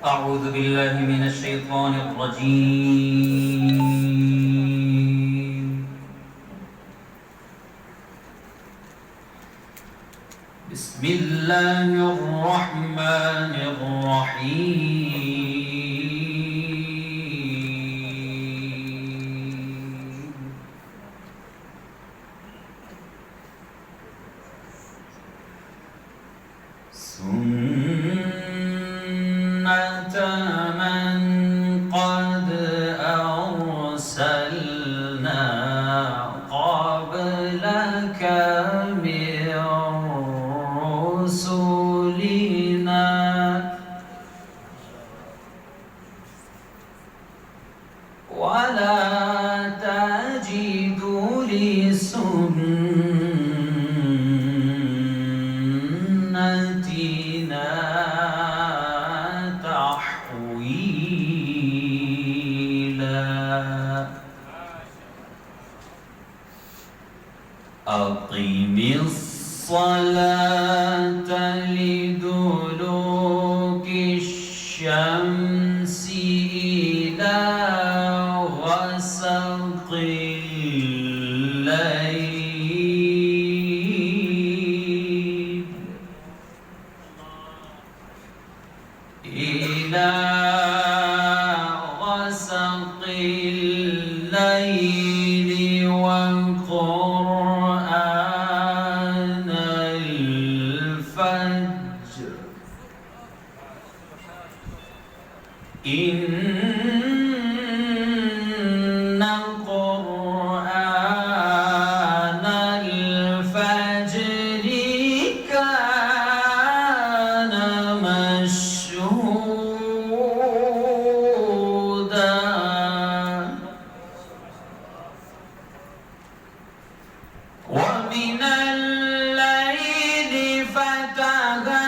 أعوذ بالله من الشيطان الرجيم. بسم الله الرحمن الرحيم. سنة من قد أرسلنا قبلك من رسلنا ولا تجد لسنتنا تحويلا. أقم الصلاة لدلوك الشمس إلى غسق الليل وقرآن الفجر إن قرآن الفجر كان مشهودا. ومن الليل فتهجد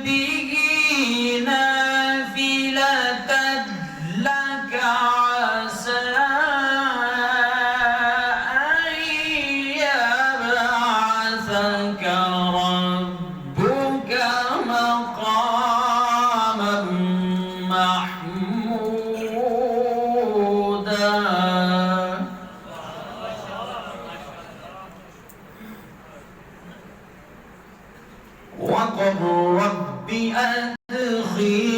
به نافلة لك عسى أن يبعثك ربك مقاما محمودا. وقل رب أدخلني